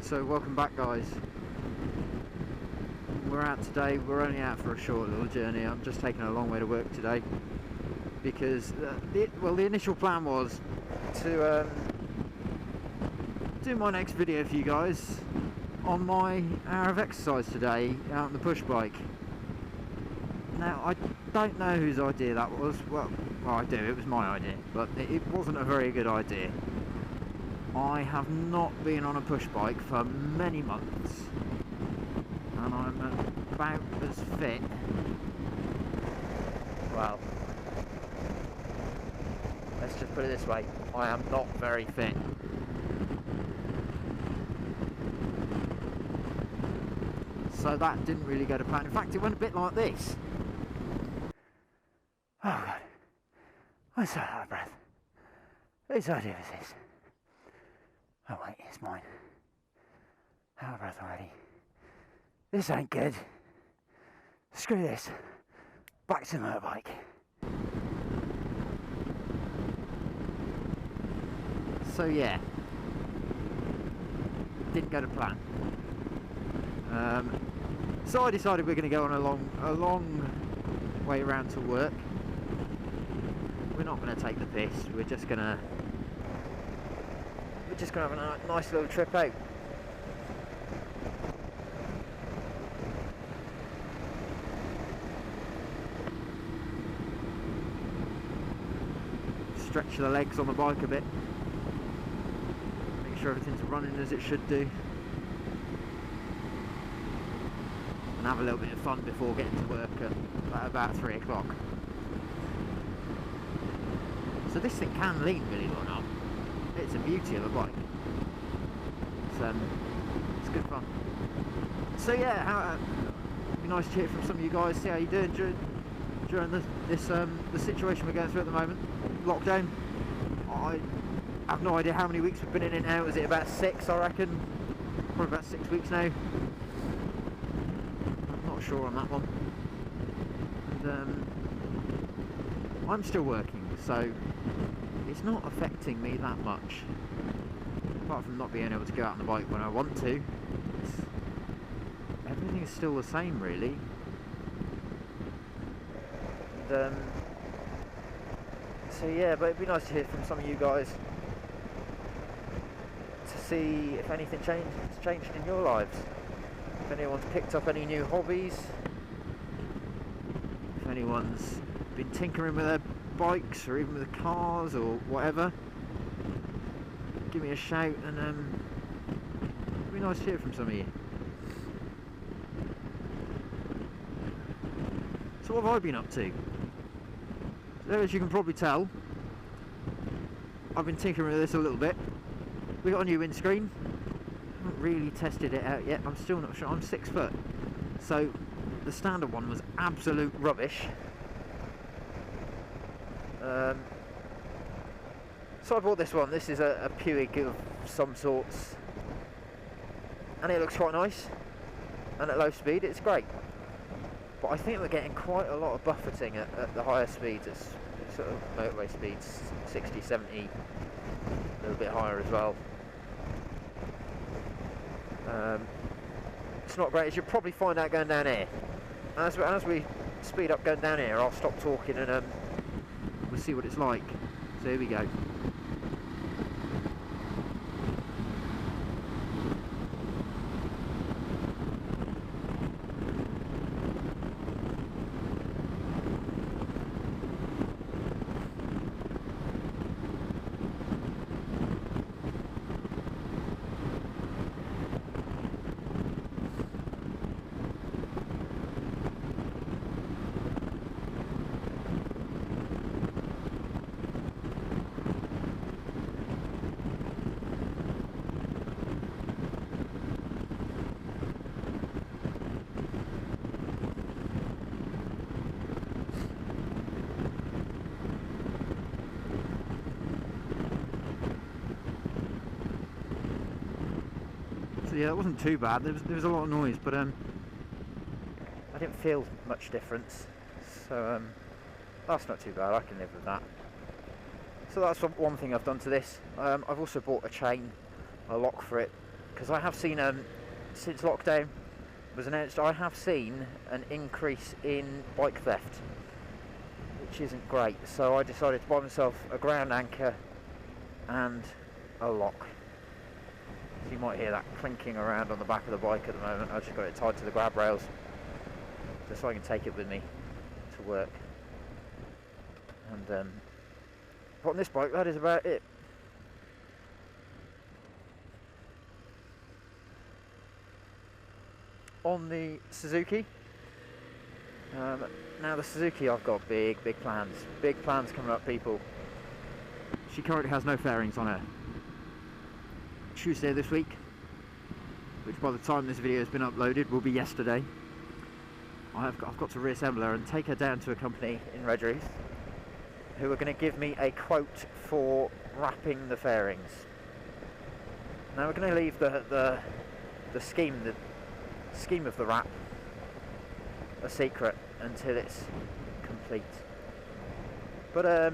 So welcome back, guys. We're out today. We're only out for a short little journey. I'm just taking a long way to work today because the initial plan was to do my next video for you guys on my hour of exercise today out on the push bike. Now I don't know whose idea that was. Well, I do. It was my idea, but it wasn't a very good idea. I have not been on a push bike for many months, and I'm about as fit. Well, let's just put it this way: I am not very fit. So that didn't really go to plan. In fact, it went a bit like this. Oh God, I'm so out of breath. Whose idea was this? Oh wait, it's mine. Out of breath already. This ain't good. Screw this. Back to the motorbike. So yeah, didn't go to plan. So I decided we're going to go on a long way around to work. We're not going to take the piss. We're just going to have a nice little trip out. Stretch the legs on the bike a bit. Make sure everything's running as it should do. And have a little bit of fun before getting to work at about 3 o'clock. So this thing can lean, believe it or not. It's a beauty of a bike. It's good fun. So yeah, it'd be nice to hear from some of you guys. See how you're doing during the situation we're going through at the moment. Lockdown. I have no idea how many weeks we've been in and out. Is it about 6? I reckon. Probably about 6 weeks now. I'm not sure on that one. And, I'm still working, so it's not affecting me that much, apart from not being able to go out on the bike when I want to. Everything is still the same, really. And, so yeah, but it'd be nice to hear from some of you guys to see if anything has changed in your lives. If anyone's picked up any new hobbies, if anyone's been tinkering with their bikes or even with the cars or whatever, give me a shout, and it'd be nice to hear from some of you. So what have I been up to? So as you can probably tell, I've been tinkering with this a little bit. We got a new windscreen. I haven't really tested it out yet. I'm still not sure. I'm 6 foot, so the standard one was absolute rubbish. So I bought this one. This is a Puig of some sorts, and it looks quite nice, and at low speed it's great. But I think we're getting quite a lot of buffeting at the higher speeds. It's sort of motorway speeds, 60, 70, a little bit higher as well. It's not great, as you'll probably find out going down here. As we speed up going down here, I'll stop talking and we'll see what it's like. So here we go. So yeah, it wasn't too bad. There was a lot of noise, but I didn't feel much difference. So that's not too bad. I can live with that. So that's one thing I've done to this. I've also bought a chain, a lock for it, because I have seen, since lockdown was announced, I have seen an increase in bike theft, which isn't great. So I decided to buy myself a ground anchor and a lock. So you might hear that clinking around on the back of the bike at the moment. I've just got it tied to the grab rails, just so I can take it with me to work. And on this bike, that is about it. On the Suzuki, now the Suzuki, I've got big plans coming up, people. She currently has no fairings on her. Tuesday this week, which by the time this video has been uploaded will be yesterday, I've got to reassemble her and take her down to a company in Redruth who are going to give me a quote for wrapping the fairings. Now we're going to leave the scheme of the wrap a secret until it's complete. But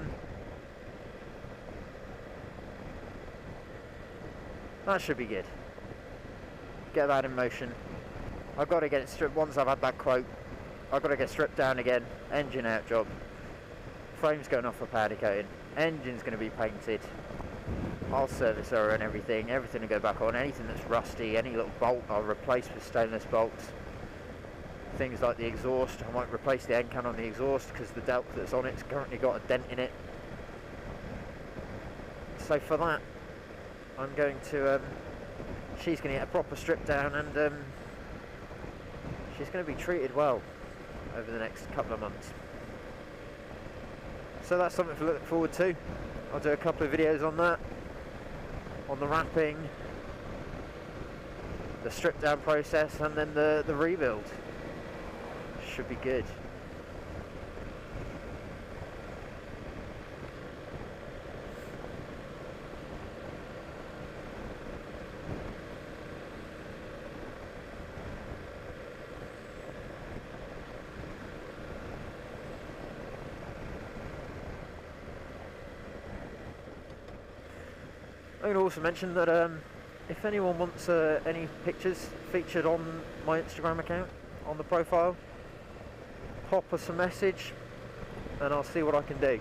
that should be good. Get that in motion. I've got to get it stripped. Once I've had that quote, I've got to get stripped down again. Engine out job. Frame's going off for powder coating. Engine's going to be painted. I'll service her and everything. Everything will go back on. Anything that's rusty, any little bolt, I'll replace with stainless bolts. Things like the exhaust, I might replace the end can on the exhaust because the delt that's on it's currently got a dent in it. So for that, I'm going to, she's going to get a proper strip down, and she's going to be treated well over the next couple of months. So that's something to look forward to. I'll do a couple of videos on that, on the wrapping, the strip down process, and then the rebuild. Should be good. I'm going to also mention that if anyone wants any pictures featured on my Instagram account, on the profile, pop us a message and I'll see what I can do.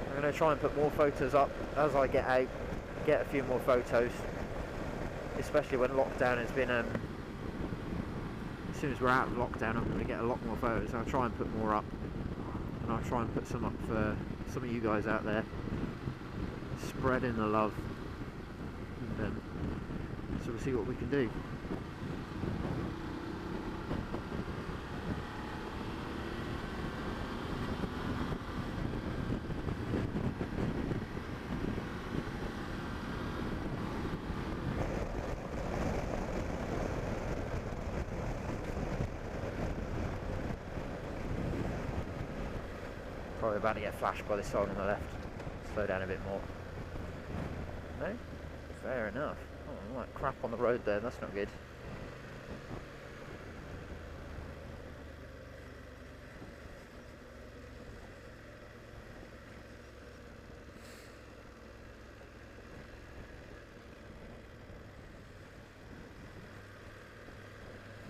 I'm going to try and put more photos up as I get out, get a few more photos, especially when lockdown has been, as soon as we're out of lockdown I'm going to get a lot more photos. I'll try and put more up, and I'll try and put some up for some of you guys out there, spreading the love, and so we'll see what we can do. Probably about to get flashed by this sign on the left. Slow down a bit more. No? Fair enough. Oh, like crap on the road there, that's not good.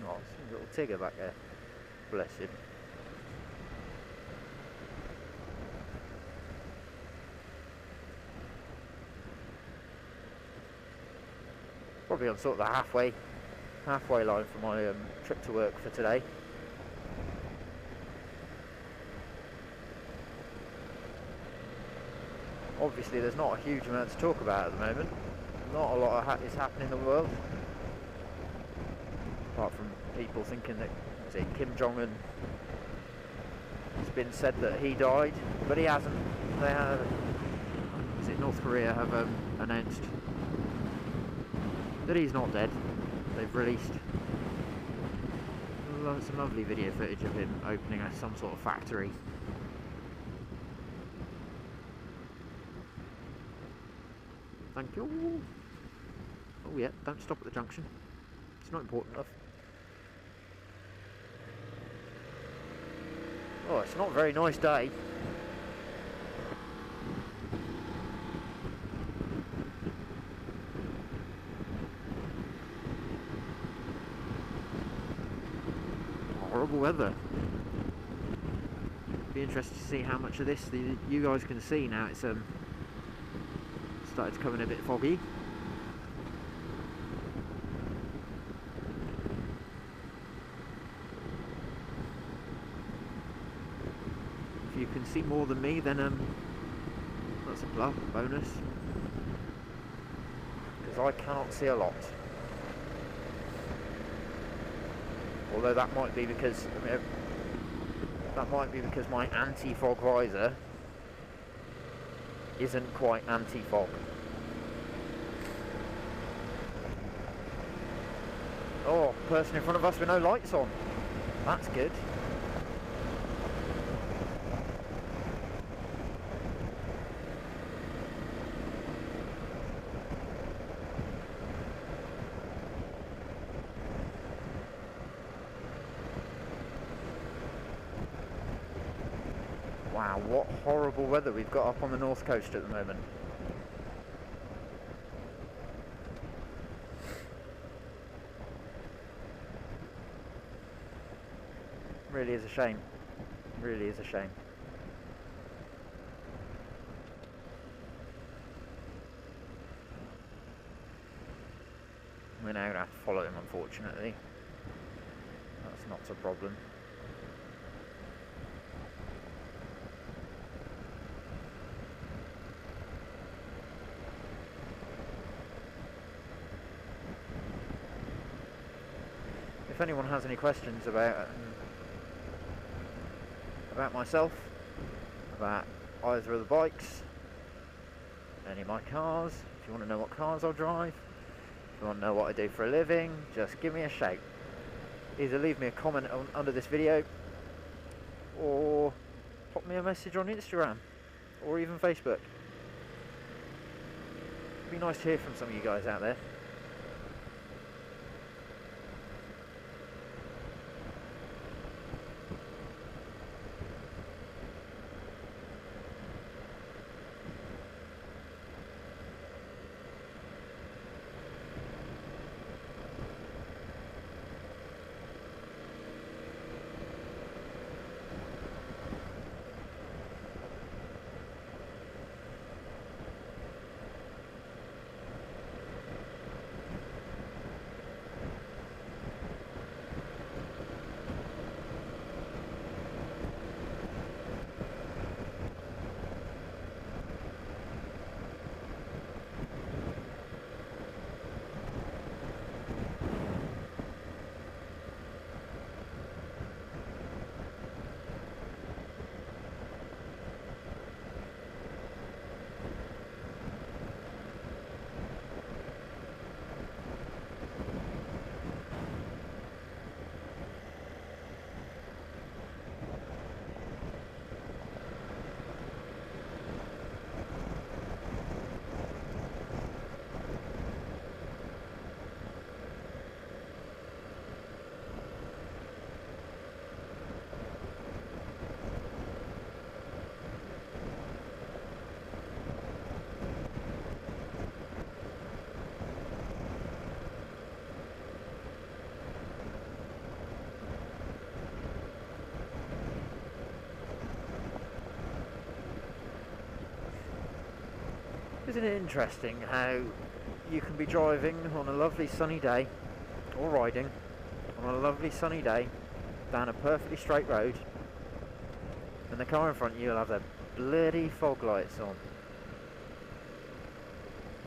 Oh, there's a little Tigger back there. Bless him. Probably on sort of the halfway line for my trip to work for today. Obviously there's not a huge amount to talk about at the moment. Not a lot is happening in the world, apart from people thinking that, say, Kim Jong-un, it's been said that he died, but he hasn't. They have, is it North Korea, have announced that he's not dead. They've released some lovely video footage of him opening some sort of factory. Thank you. Oh yeah, don't stop at the junction. It's not important enough. Oh, it's not a very nice day. horrible weather. Be interested to see how much of this you guys can see now. It's started to come in a bit foggy. If you can see more than me, then that's a bonus. Because I cannot see a lot. Although that might be because my anti-fog visor isn't quite anti-fog. Oh, person in front of us with no lights on. That's good. Wow, what horrible weather we've got up on the north coast at the moment. Really is a shame. Really is a shame. We're now going to have to follow him, unfortunately. That's not a problem. If anyone has any questions about myself, about either of the bikes, any of my cars, if you want to know what cars I'll drive, if you want to know what I do for a living, just give me a shout. Either leave me a comment under this video, or pop me a message on Instagram, or even Facebook. It'd be nice to hear from some of you guys out there. Isn't it interesting how you can be driving on a lovely sunny day, or riding on a lovely sunny day down a perfectly straight road, and the car in front of you will have their bloody fog lights on,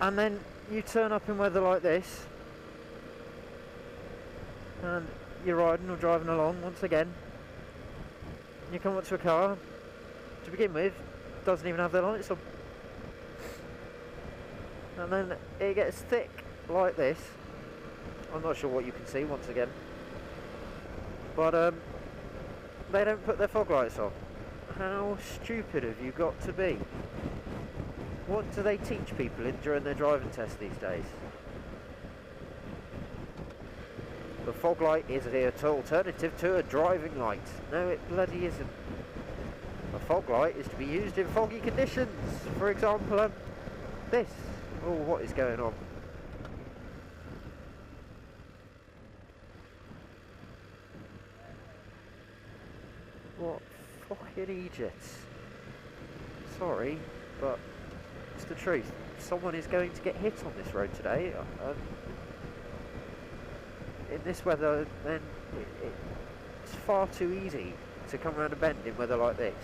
and then you turn up in weather like this and you're riding or driving along once again, and you come up to a car to begin with doesn't even have their lights on. And then it gets thick like this. I'm not sure what you can see once again, but they don't put their fog lights on. How stupid have you got to be? What do they teach people during their driving test these days? The fog light is the alternative to a driving light. No, it bloody isn't. A fog light is to be used in foggy conditions. For example, this. Oh, what is going on? fucking idiots. Sorry, but it's the truth. Someone is going to get hit on this road today. In this weather, then it's far too easy to come around a bend in weather like this.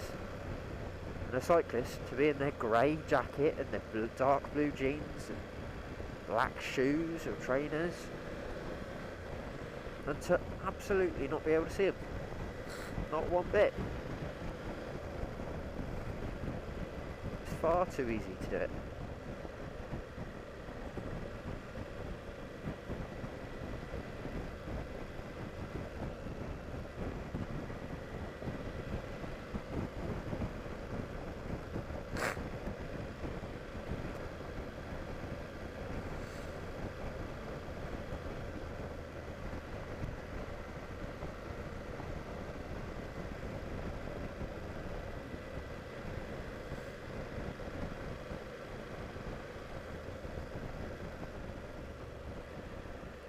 And a cyclist to be in their grey jacket and their dark blue jeans and black shoes or trainers, and to absolutely not be able to see them. Not one bit. It's far too easy to do it.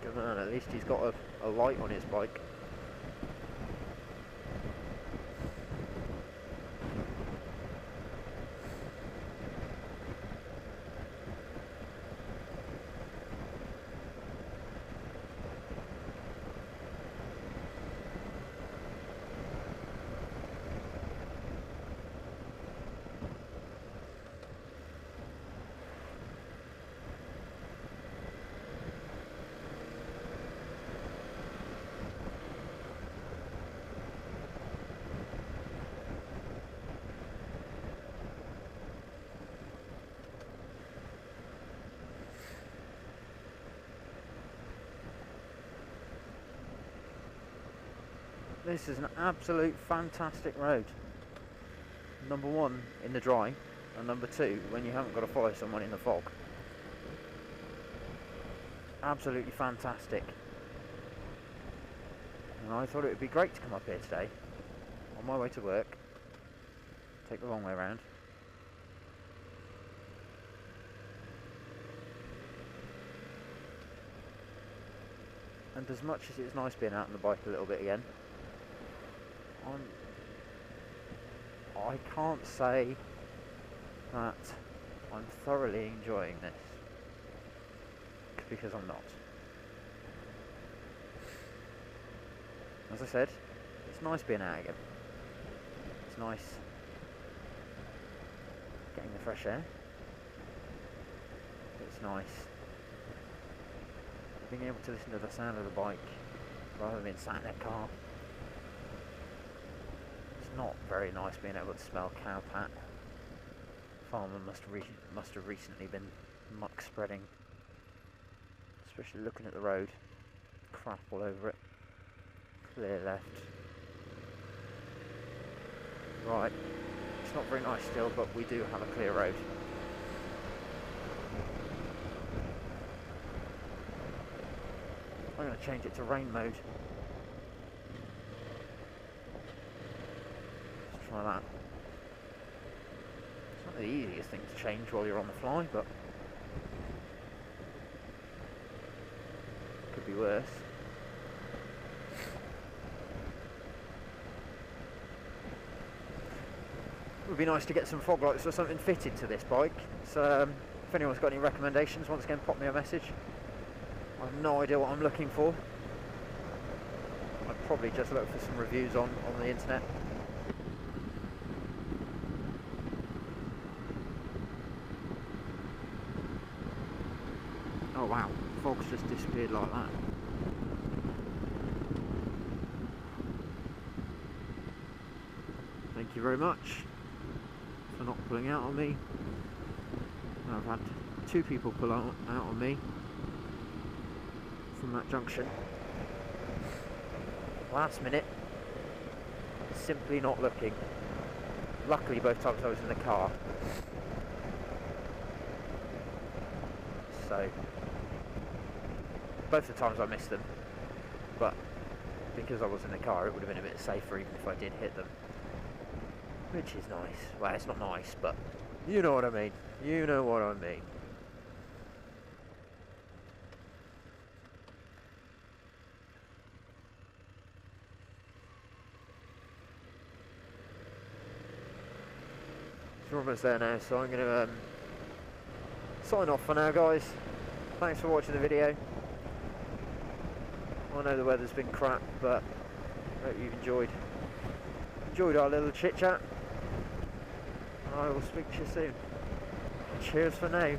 Good man, at least he's got a light on his bike. This is an absolute fantastic road. Number one, in the dry, and number two, when you haven't got to follow someone in the fog. Absolutely fantastic. And I thought it would be great to come up here today, on my way to work, take the long way around. And as much as it's nice being out on the bike a little bit again, I can't say that I'm thoroughly enjoying this, because I'm not. As I said, it's nice being out again. It's nice getting the fresh air. It's nice being able to listen to the sound of the bike rather than being sat in a car. Not very nice being able to smell cow pat. Farmer must have recently been muck spreading, especially looking at the road. Crap all over it. Clear left. Right, it's not very nice still, but we do have a clear road. I'm going to change it to rain mode. Try that. It's not the easiest thing to change while you're on the fly, but could be worse. It would be nice to get some fog lights or something fitted to this bike. So if anyone's got any recommendations, once again pop me a message. I have no idea what I'm looking for. I'd probably just look for some reviews on the internet. Oh wow, fog's just disappeared like that. Thank you very much for not pulling out on me. I've had two people pull out on me from that junction. Last minute, simply not looking. Luckily both times I was in the car. So both the times I missed them, but because I was in the car it would have been a bit safer even if I did hit them, which is nice. Well, it's not nice, but you know what I mean. You know what I mean. we're almost there now, so I'm going to sign off for now, guys. Thanks for watching the video. I know the weather's been crap, but I hope you've enjoyed our little chit chat. I will speak to you soon. Cheers for now.